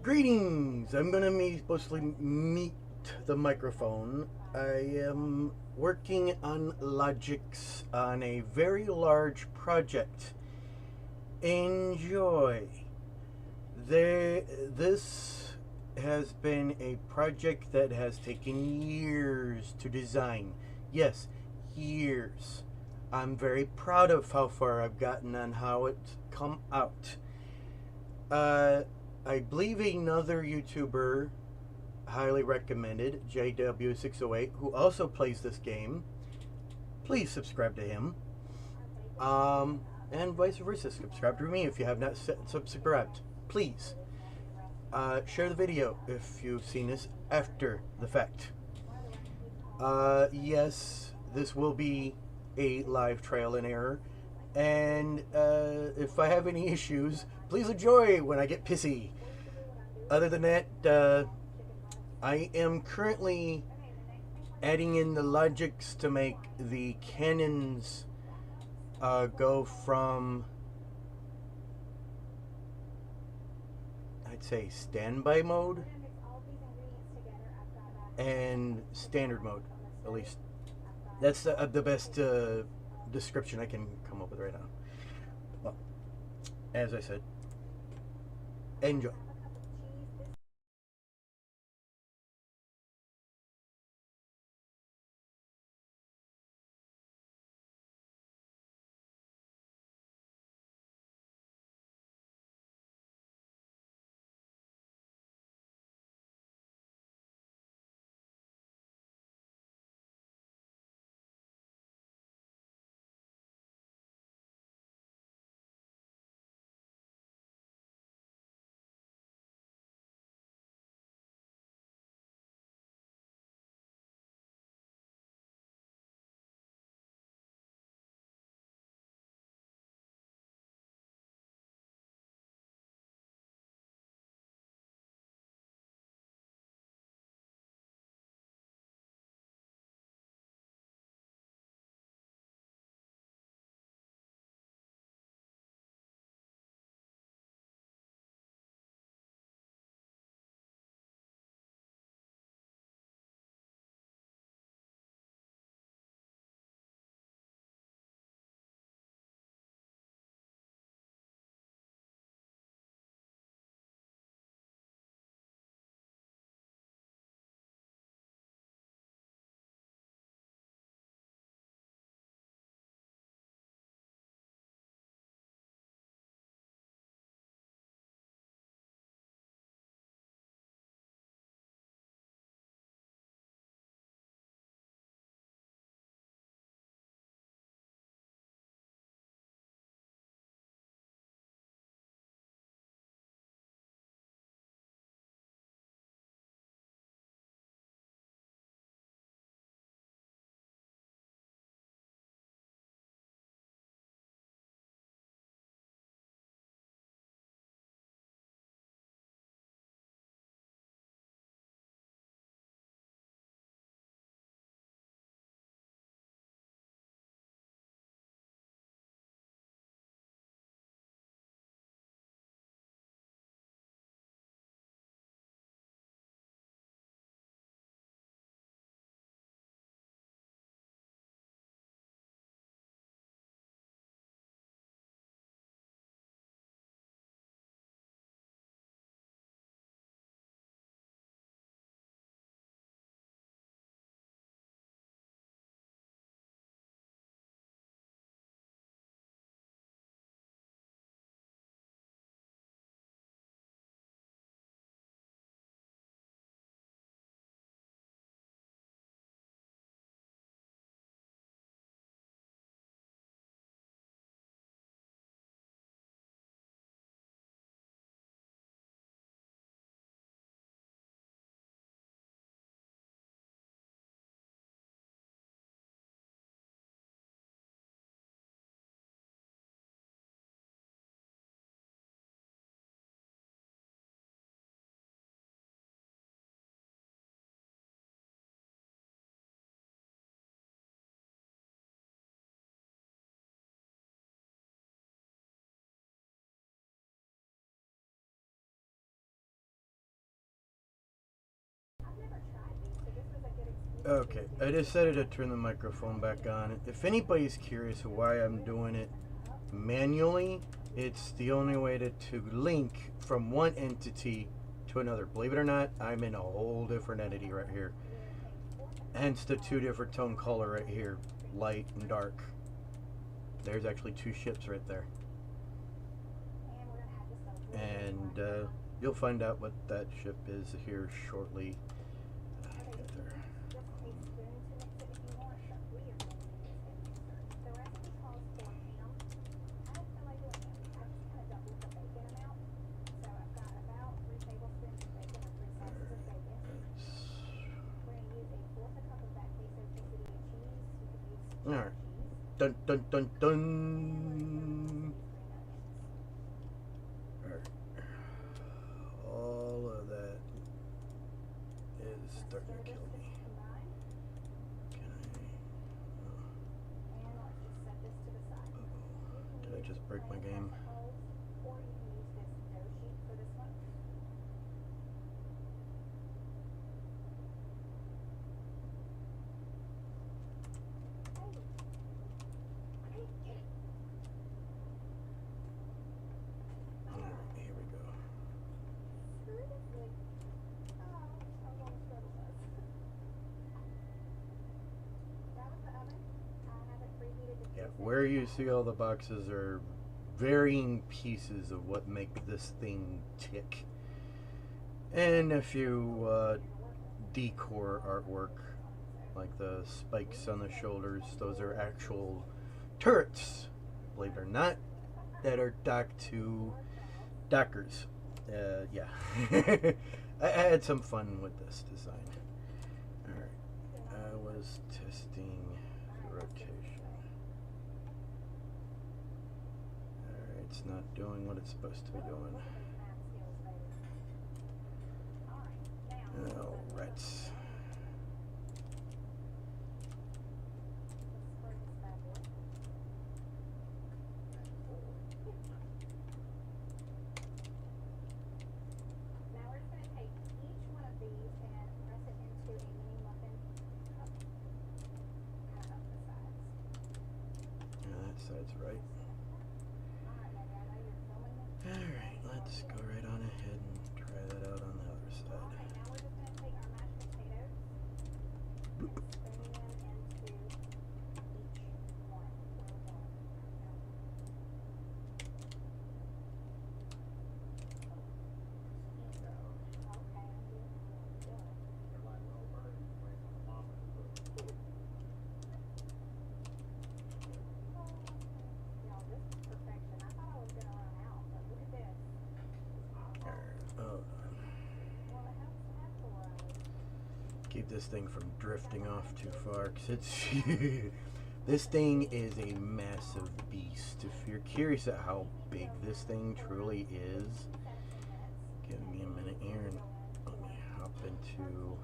Greetings! I'm gonna mostly meet the microphone. I am working on logics on a very large project. Enjoy. This has been a project that has taken years to design. Yes, years. I'm very proud of how far I've gotten on how it's come out. Uh, I believe another YouTuber highly recommended, JW608, who also plays this game. Please subscribe to him. And vice versa. Subscribe to me if you have not subscribed. Please. Share the video if you've seen this after the fact. Yes, this will be a live trial and error. And if I have any issues, please enjoy when I get pissy. Other than that, I am currently adding in the logics to make the cannons go from, I'd say, standby mode and standard mode, at least. That's the best description I can come up with right now. Well, as I said, enjoy. Okay, I decided to turn the microphone back on. If anybody's curious why I'm doing it manually, it's the only way to link from one entity to another. Believe it or not, I'm in a whole different entity right here. Hence the two different tone color right here, light and dark. There's actually two ships right there. And you'll find out what that ship is here shortly. Alright. Dun dun dun dun. Alright. All of that is starting to kill me. Can I? Did I just break my game? Where you see all the boxes are varying pieces of what make this thing tick, and a few decor artwork like the spikes on the shoulders. Those are actual turrets, believe it or not, that are docked to dockers. Yeah. I had some fun with this design. Alright, I was testing the rotation. It's not doing what it's supposed to be doing. Oh, rats. Now we're just going to take each one of these and press it into a mini muffin cup. Kind of up the sides. Yeah, that side's right. Alright, let's go right on ahead and try that out on the other side. Alright, now we're just going to take our mashed potatoes, spoon them into each one. Keep this thing from drifting off too far, because it's this thing is a massive beast. If you're curious at how big this thing truly is, give me a minute here and let me hop into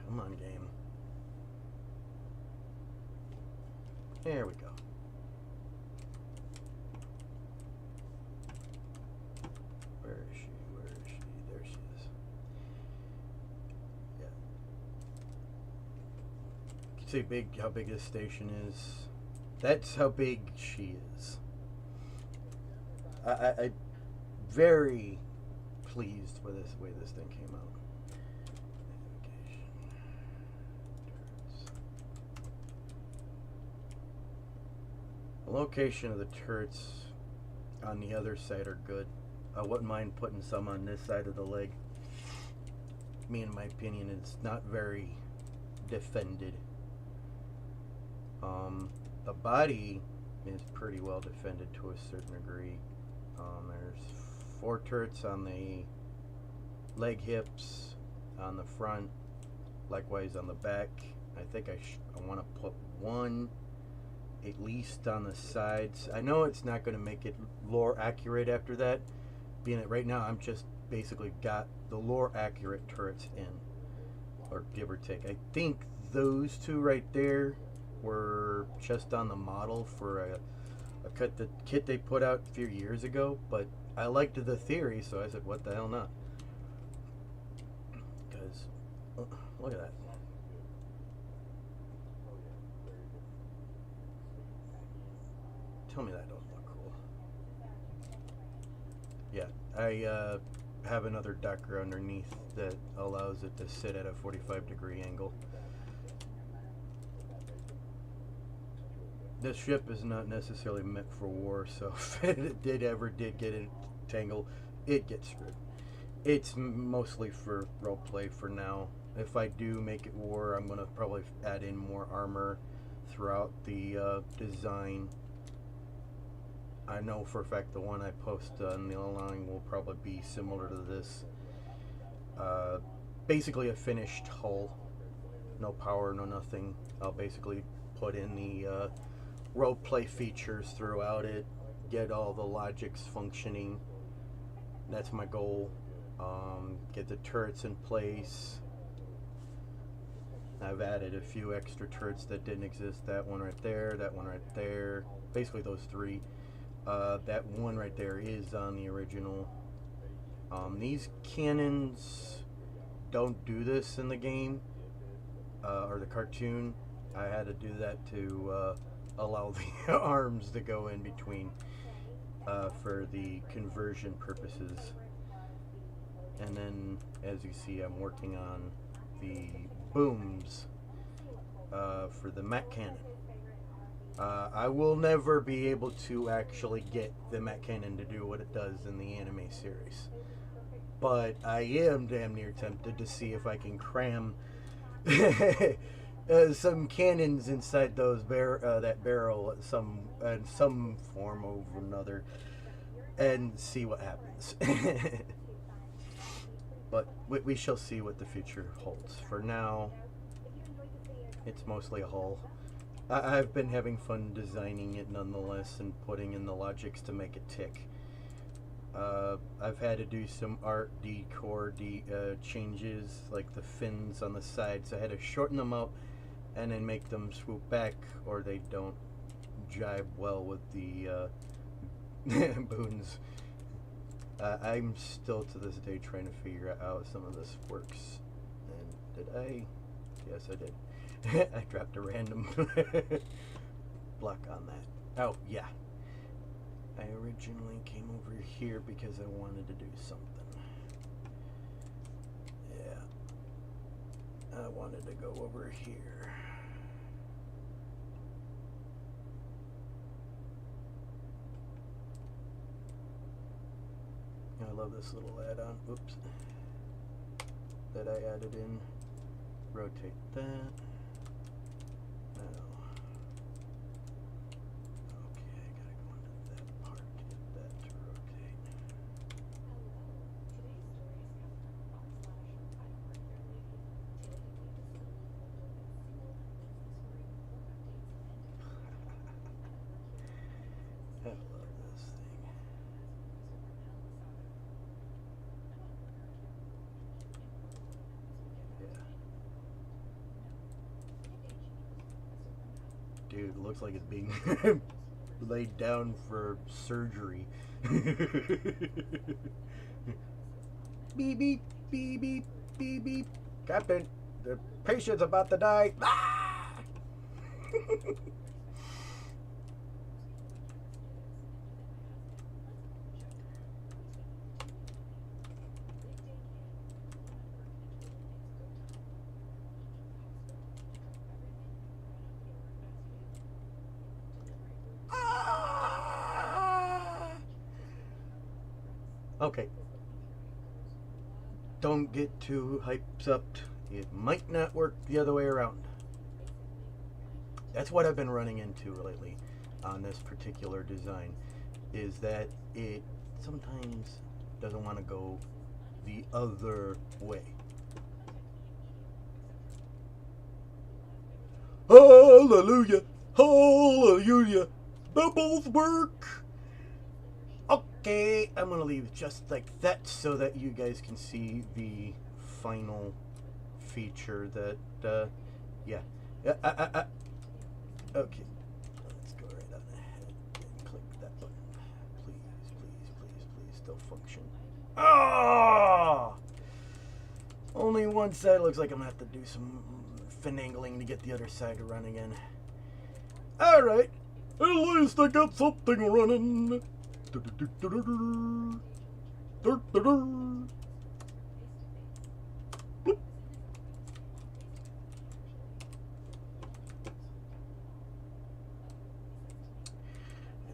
come on, game. There we go. Where is she? Where is she? There she is. Yeah. You can see how big this station is. That's how big she is. I'm very pleased with this way this thing came out. The location of the turrets on the other side are good. I wouldn't mind putting some on this side of the leg. Me, in my opinion, it's not very defended. The body is pretty well defended to a certain degree. There's 4 turrets on the leg hips, on the front, likewise on the back. I think I want to put 1 at least on the sides. I know it's not going to make it lore accurate after that, being that right now I'm just basically got the lore accurate turrets in, or give or take. I think those 2 right there were just on the model for a I cut the kit they put out a few years ago, but I liked the theory, so I said, what the hell not? Because, look at that. Tell me that don't look cool. Yeah, I have another decker underneath that allows it to sit at a 45-degree angle. This ship is not necessarily meant for war, so if it did get entangled, it gets screwed. It's mostly for roleplay for now. If I do make it war, I'm going to probably add in more armor throughout the design. I know for a fact the one I post on the online will probably be similar to this. Basically a finished hull. No power, no nothing. I'll basically put in the roleplay features throughout it, get all the logics functioning. That's my goal. Get the turrets in place. I've added a few extra turrets that didn't exist. That one right there, that one right there. Basically those three. That one right there is on the original. These cannons don't do this in the game, or the cartoon. I had to do that to allow the arms to go in between for the conversion purposes. And then, as you see, I'm working on the booms for the Mac cannon. I will never be able to actually get the Mac cannon to do what it does in the anime series, but I am damn near tempted to see if I can cram some cannons inside those that barrel in some form or another, and see what happens. But we shall see what the future holds. For now, it's mostly a hull. I've been having fun designing it nonetheless and putting in the logics to make it tick. I've had to do some art decor changes, like the fins on the sides. I had to shorten them up and then make them swoop back, or they don't jibe well with the boons. I'm still to this day trying to figure out how some of this works. And did I? Yes, I did. I dropped a random block on that. Oh, yeah. I originally came over here because I wanted to do something. Yeah. I wanted to go over here. I love this little add-on. Oops. That I added in. Rotate that. Now. Okay, I gotta go into that part to get that to rotate. I love this thing. Dude, it looks like it's being laid down for surgery. Beep, beep, beep, beep, beep, beep. Captain, the patient's about to die. Ah! Okay. Don't get too hyped up. It might not work the other way around. That's what I've been running into lately on this particular design, is that it sometimes doesn't want to go the other way. Hallelujah! Hallelujah! They both work! Okay, I'm gonna leave it just like that so that you guys can see the final feature that, yeah. Okay, let's go right on ahead and still function. Ah! Only one side. Looks like I'm gonna have to do some finagling to get the other side to run again. Alright. At least I got something running. It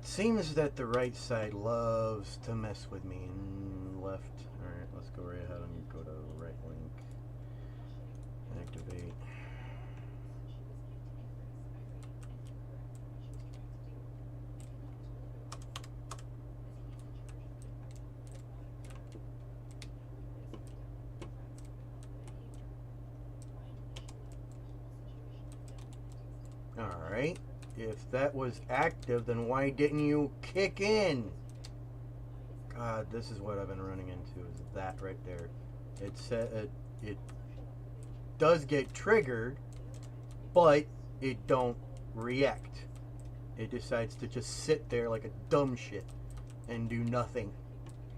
seems that the right side loves to mess with me. And left. Alright, let's go right ahead and go to right link. Activate. Alright, if that was active, then why didn't you kick in? God, this is what I've been running into, is that right there. It does get triggered, but it don't react. It decides to just sit there like a dumb shit and do nothing,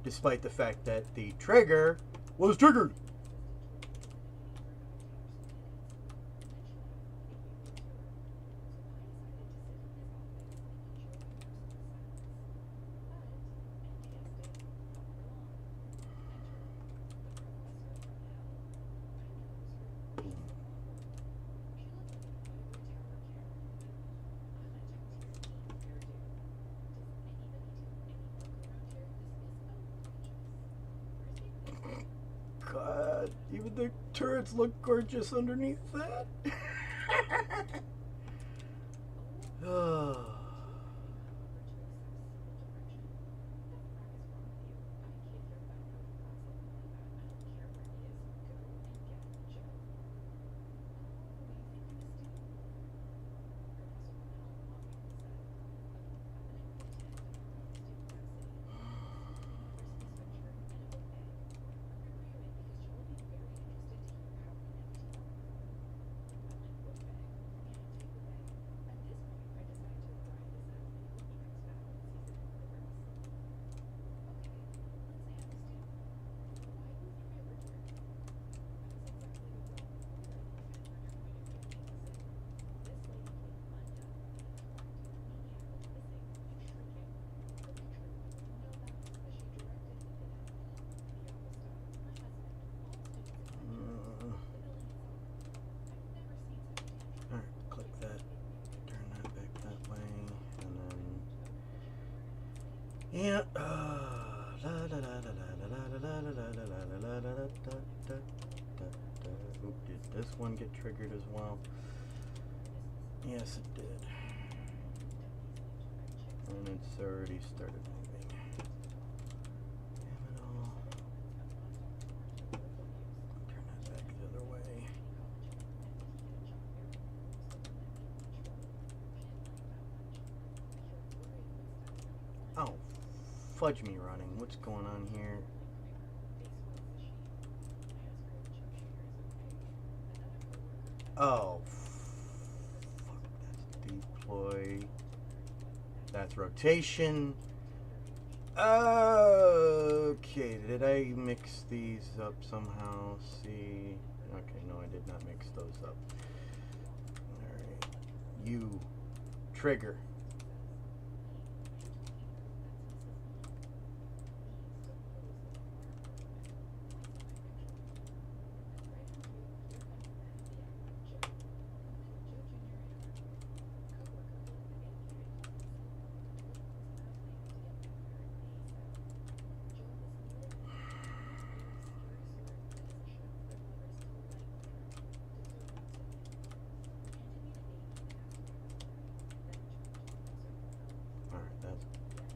despite the fact that the trigger was triggered. God, even the turrets look gorgeous underneath that. Oh. Yeah. Oop, did this one get triggered as well? Yes, it did. And it's already started moving. Damn it all. Turn that back the other way. Oh, fudge me running. What's going on here? Oh, fuck, that's deploy. That's rotation. Okay, did I mix these up somehow? See, okay, no, I did not mix those up. Alright, you, trigger.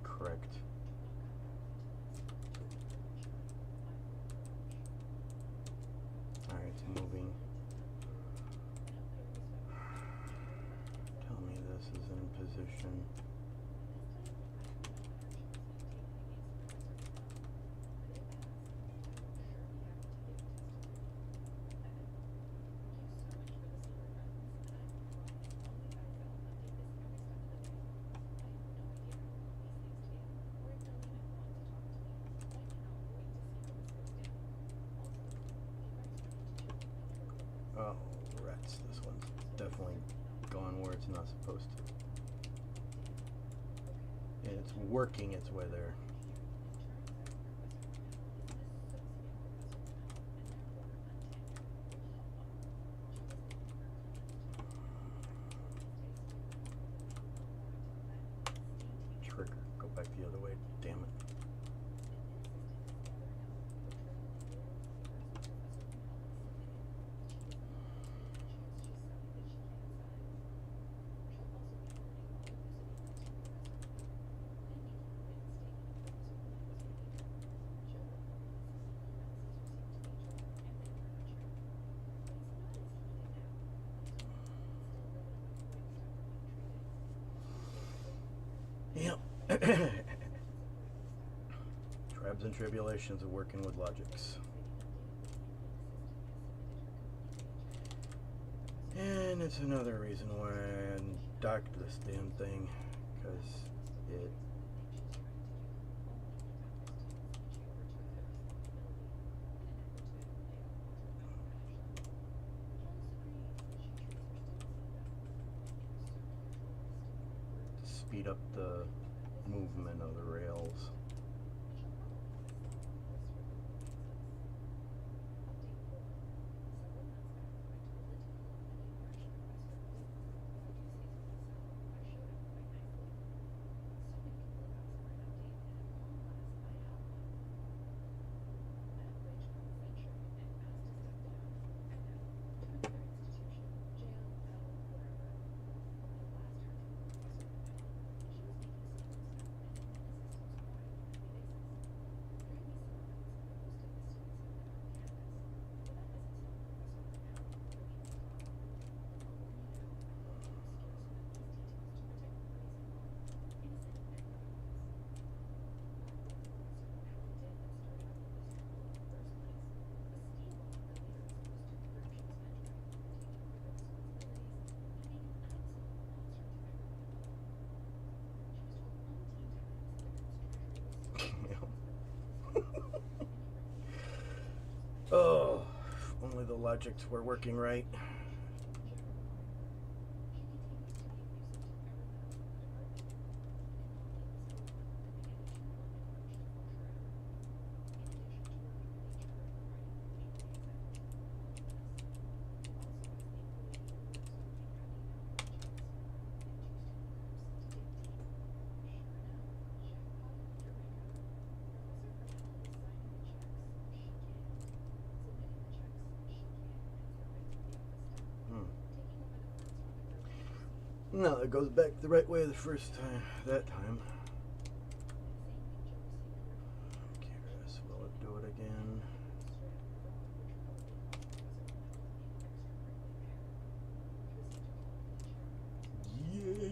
Correct. Alright, it's moving. Tell me this is in position. Oh, rats. This one's definitely gone where it's not supposed to. And it's working its way there. Trigger. Go back the other way. Damn it. Yep. Tribes and tribulations of working with logics. And it's another reason why I docked this damn thing, because it speed up the movement of the rails. Oh, if only the logics were working right. No, it goes back the right way the first time, that time. Curious, will it do it again? Yay!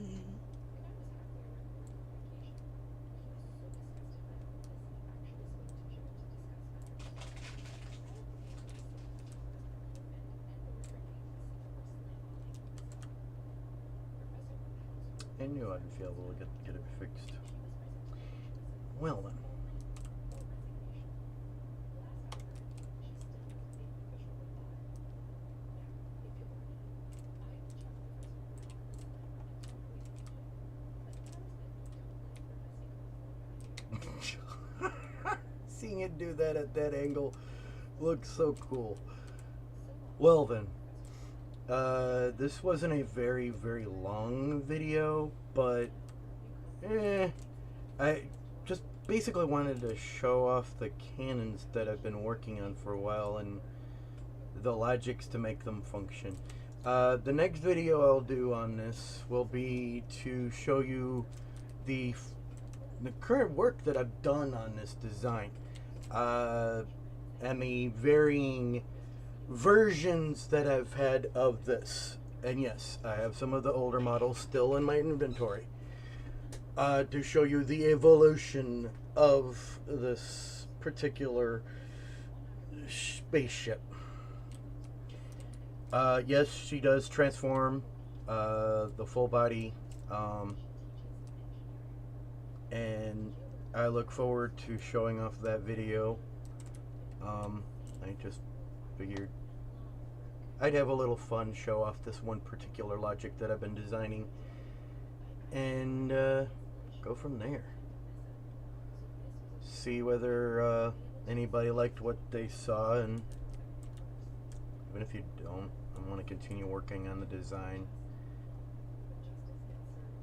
I knew I'd be able to get it fixed. Well then. Seeing it do that at that angle looks so cool. Well then. This wasn't a very, very long video, but I just basically wanted to show off the cannons that I've been working on for a while and the logics to make them function. The next video I'll do on this will be to show you the current work that I've done on this design, and the varying versions that I've had of this. And yes, I have some of the older models still in my inventory, to show you the evolution of this particular spaceship. Yes, she does transform, the full body, and I look forward to showing off that video. I just figured I'd have a little fun, show off this one particular logic that I've been designing, and go from there. See whether anybody liked what they saw, and even if you don't, I want to continue working on the design.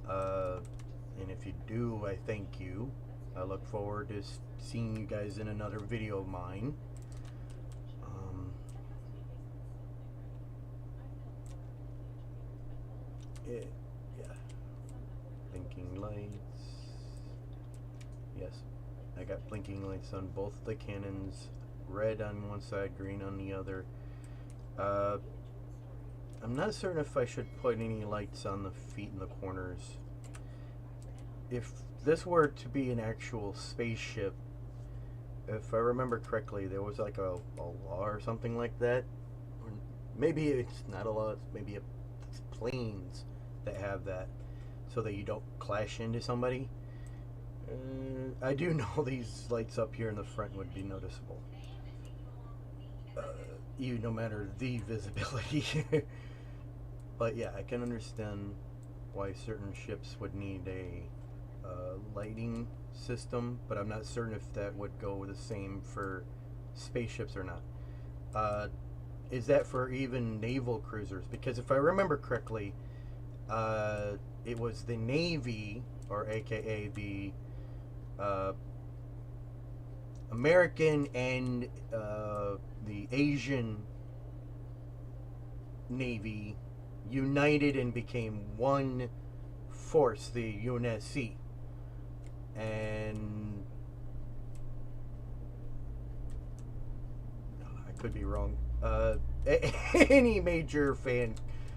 And if you do, I thank you. I look forward to seeing you guys in another video of mine. Yeah. Blinking lights. Yes, I got blinking lights on both the cannons. Red on one side, green on the other. I'm not certain if I should put any lights on the feet in the corners. If this were to be an actual spaceship, if I remember correctly, there was like a law or something like that. Or maybe it's not a law, maybe it's planes that have that, so that you don't clash into somebody. I do know these lights up here in the front would be noticeable. No matter the visibility. But yeah, I can understand why certain ships would need a lighting system, but I'm not certain if that would go the same for spaceships or not. Is that for even naval cruisers? Because if I remember correctly, it was the Navy, or aka the American and the Asian Navy united and became one force, the UNSC. And I could be wrong. Any major fan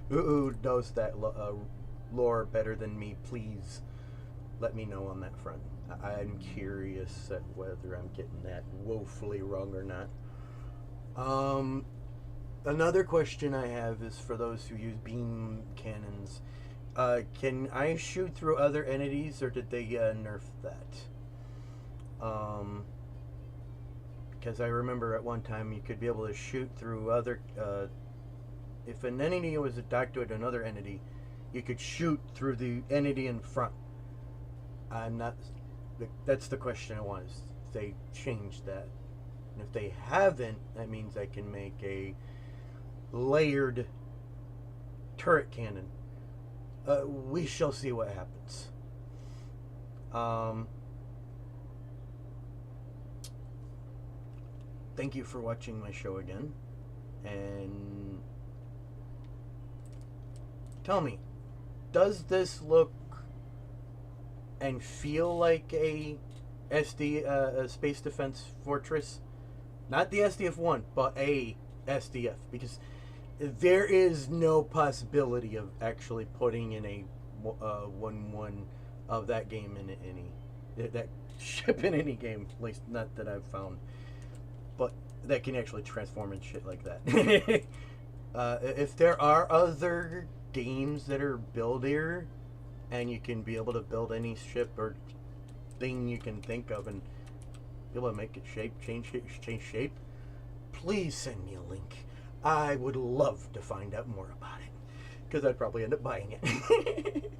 who knows that lore better than me, please let me know on that front. I'm curious at whether I'm getting that woefully wrong or not. Another question I have is for those who use beam cannons. Can I shoot through other entities, or did they nerf that? Because I remember at one time you could be able to shoot through other... if an entity was docked with another entity, you could shoot through the entity in front. I'm not... That's the question I want, is if they changed that. And if they haven't, that means I can make a layered turret cannon. We shall see what happens. Thank you for watching my show again. And tell me, does this look and feel like a Space Defense Fortress? Not the SDF-1, but a SDF. Because there is no possibility of actually putting in a 1-1 of that game in any... that ship in any game, at least not that I've found. But that can actually transform and shit like that. If there are other games that are buildier, and you can be able to build any ship or thing you can think of and be able to make it change shape, please send me a link. I would love to find out more about it, because I'd probably end up buying it.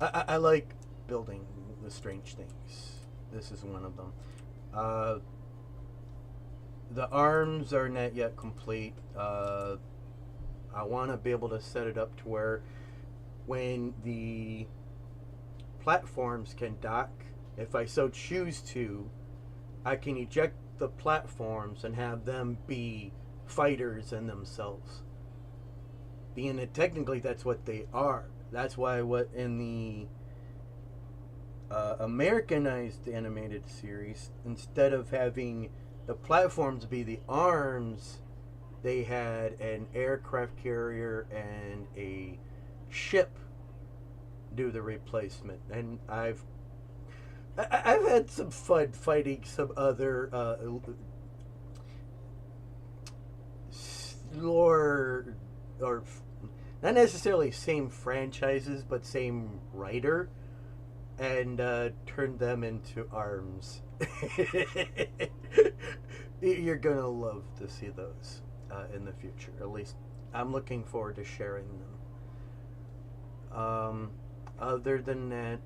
I like building the strange things. This is one of them. The arms are not yet complete. I want to be able to set it up to where when the platforms can dock, if I so choose to, I can eject the platforms and have them be fighters in themselves. Being that technically that's what they are. That's why what in the Americanized animated series, instead of having the platforms be the arms, they had an aircraft carrier and a ship do the replacement. And I've had some fun fighting some other lore, or not necessarily same franchises, but same writer, and turned them into arms. You're gonna love to see those. in the future. At least I'm looking forward to sharing them. Other than that,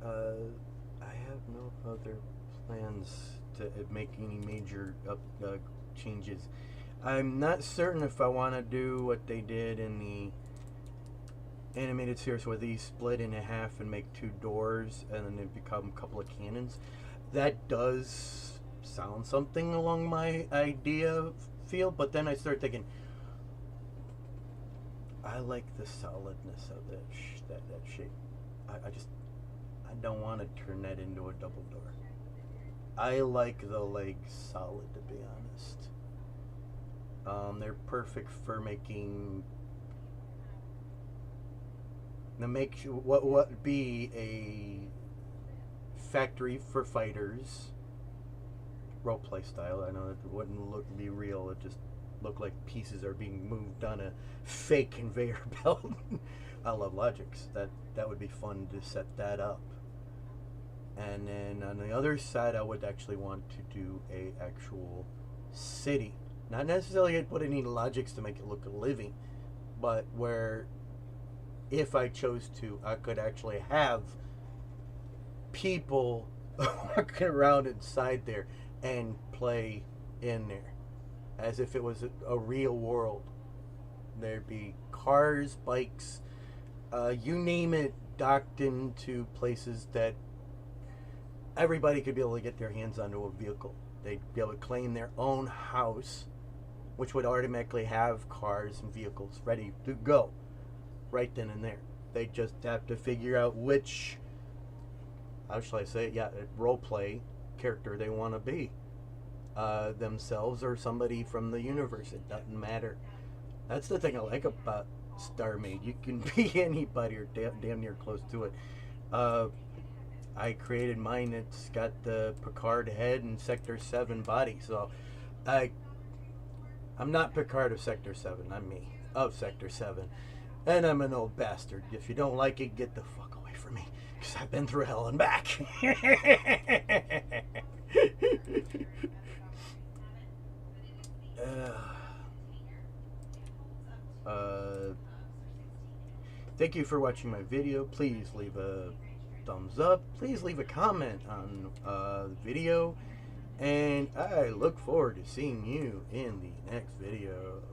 I have no other plans to make any major changes. I'm not certain if I want to do what they did in the animated series where they split in half and make two doors and then they become a couple of cannons. That does sound something along my idea field, but then I start thinking, I like the solidness of that shape. I don't want to turn that into a double door. I like the legs solid, to be honest. They're perfect for making what would be a factory for fighters roleplay style. I know it wouldn't be real. It just looked like pieces are being moved on a fake conveyor belt. I love Logix. That would be fun to set that up. And then on the other side, I would actually want to do a actual city. Not necessarily put any Logix to make it look living, but where if I chose to, I could actually have people walking around inside there and play in there as if it was a real world. There'd be cars, bikes, you name it, docked into places that everybody could be able to get their hands onto a vehicle. They'd be able to claim their own house, which would automatically have cars and vehicles ready to go right then and there. They just have to figure out which, how shall I say it? Yeah, role play character they want to be. Themselves or somebody from the universe. It doesn't matter. That's the thing I like about StarMade. You can be anybody or damn near close to it. I created mine. It's got the Picard head and Sector 7 body. So I'm not Picard of Sector 7. I'm me of Sector 7. And I'm an old bastard. If you don't like it, get the fuck away from me. Because I've been through hell and back. Thank you for watching my video. Please leave a thumbs up. Please leave a comment on the video. And I look forward to seeing you in the next video.